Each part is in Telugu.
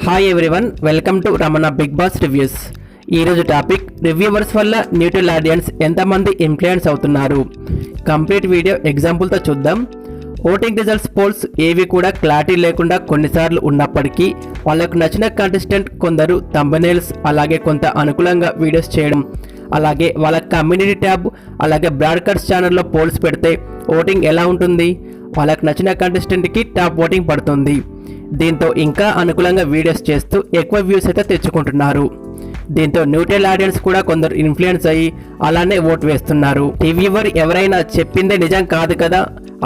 Hi everyone, welcome to Ramana Bigg Boss reviews. ఈరోజు టాపిక్ రివ్యూవర్స్ వల్ల న్యూట్రల్ ఆడియన్స్ ఎంతమంది ఇన్ఫ్లుయెన్స్ అవుతున్నారు. కంప్లీట్ వీడియో ఎగ్జాంపుల్తో చూద్దాం. ఓటింగ్ రిజల్ట్స్ పోల్స్ ఏవి కూడా క్లారిటీ లేకుండా కొన్నిసార్లు ఉన్నప్పటికీ వాళ్ళకు నచ్చిన కంటెస్టెంట్ కొందరు థంబ్నెయిల్స్ అలాగే కొంత అనుకూలంగా వీడియోస్ చేయడం, అలాగే వాళ్ళ కమ్యూనిటీ ట్యాబ్ అలాగే బ్రాడ్కాస్ట్ ఛానల్లో పోల్స్ పెడితే ఓటింగ్ ఎలా ఉంటుంది, వాళ్ళకు నచ్చిన కంటెస్టెంట్కి టాప్ ఓటింగ్ పడుతుంది. దీంతో ఇంకా అనుకూలంగా వీడియోస్ చేస్తూ ఎక్కువ వ్యూస్ అయితే తెచ్చుకుంటున్నారు. దీంతో న్యూట్రల్ ఆడియన్స్ కూడా కొందరు ఇన్ఫ్లుయెన్స్ అయ్యి అలానే ఓటు వేస్తున్నారు. రివ్యూవర్ ఎవరైనా చెప్పిందే నిజం కాదు కదా,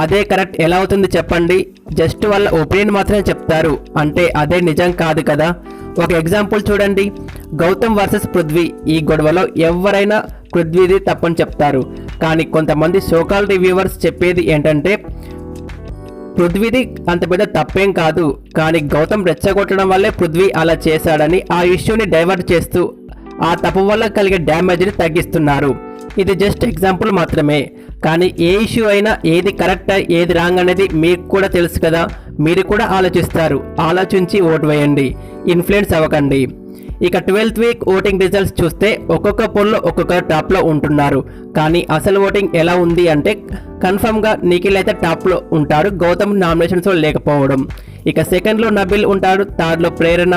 అదే కరెక్ట్ ఎలా అవుతుంది చెప్పండి, జస్ట్ వాళ్ళ ఒపీనియన్ మాత్రమే చెప్తారు అంటే అదే నిజం కాదు కదా. ఒక ఎగ్జాంపుల్ చూడండి, గౌతమ్ వర్సెస్ పృథ్వీ. ఈ గొడవలో ఎవరైనా పృథ్వీది తప్పని చెప్తారు, కానీ కొంతమంది సోకాల్ రివ్యూవర్స్ చెప్పేది ఏంటంటే పృథ్వీది అంత పెద్ద తప్పేం కాదు, కానీ గౌతమ్ రెచ్చగొట్టడం వల్లే పృథ్వీ అలా చేశాడని ఆ ఇష్యూని డైవర్ట్ చేస్తూ ఆ తప్పు వల్ల కలిగే డ్యామేజ్ని తగ్గిస్తున్నారు. ఇది జస్ట్ ఎగ్జాంపుల్ మాత్రమే, కానీ ఏ ఇష్యూ అయినా ఏది కరెక్ట్ ఏది రాంగ్ అనేది మీకు కూడా తెలుసు కదా. మీరు కూడా ఆలోచిస్తారు, ఆలోచించి ఓటు వేయండి, ఇన్ఫ్లుయెన్స్ అవ్వకండి. ఇక 12th వీక్ ఓటింగ్ రిజల్ట్స్ చూస్తే ఒక్కొక్క పోల్లో ఒక్కొక్క టాప్లో ఉంటున్నారు, కానీ అసలు ఓటింగ్ ఎలా ఉంది అంటే కన్ఫర్మ్గా నిఖిల్ అయితే టాప్లో ఉంటాడు, గౌతమ్ నామినేషన్స్లో లేకపోవడం. ఇక సెకండ్లో నబిల్ ఉంటాడు, థర్డ్లో ప్రేరణ,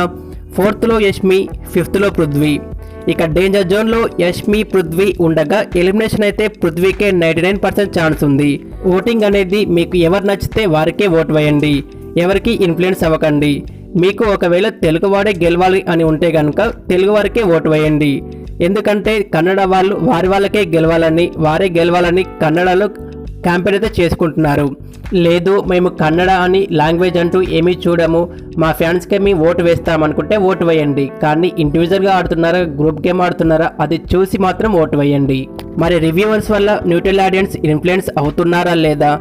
ఫోర్త్లో యష్మి, ఫిఫ్త్లో పృథ్వీ. ఇక డేంజర్ జోన్లో యష్మి పృథ్వీ ఉండగా ఎలిమినేషన్ అయితే పృథ్వీకే 99% ఛాన్స్ ఉంది. ఓటింగ్ అనేది మీకు ఎవరు నచ్చితే వారికే ఓటు వేయండి, ఎవరికి ఇన్ఫ్లుయెన్స్ అవ్వకండి. మీకు ఒకవేళ తెలుగువాడే గెలవాలి అని ఉంటే కనుక తెలుగు వారికే ఓటు వేయండి, ఎందుకంటే కన్నడ వాళ్ళు వారి వాళ్ళకే గెలవాలని వారే గెలవాలని కన్నడలో క్యాంపెయిన్ అయితే చేసుకుంటున్నారు. లేదు మేము కన్నడ అని లాంగ్వేజ్ అంటూ ఏమీ చూడము, మా ఫ్యాన్స్కే మేము ఓటు వేస్తామనుకుంటే ఓటు వేయండి, కానీ ఇండివిజువల్గా ఆడుతున్నారా గ్రూప్ గేమ్ ఆడుతున్నారా అది చూసి మాత్రం ఓటు వేయండి. మరి రివ్యూవర్స్ వల్ల న్యూట్రల్ ఆడియన్స్ ఇన్ఫ్లుయెన్స్ అవుతున్నారా లేదా,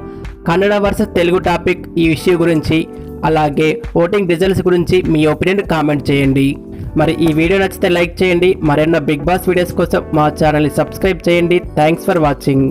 కన్నడ వర్సెస్ తెలుగు టాపిక్ ఈ ఇష్యూ గురించి అలాగే ఓటింగ్ రిజల్ట్స్ గురించి మీ ఒపీనియన్ కామెంట్ చేయండి. మరి ఈ వీడియో నచ్చితే లైక్ చేయండి, మరెన్నో బిగ్ బాస్ వీడియోస్ కోసం మా ఛానల్ని సబ్స్క్రైబ్ చేయండి. Thanks for watching.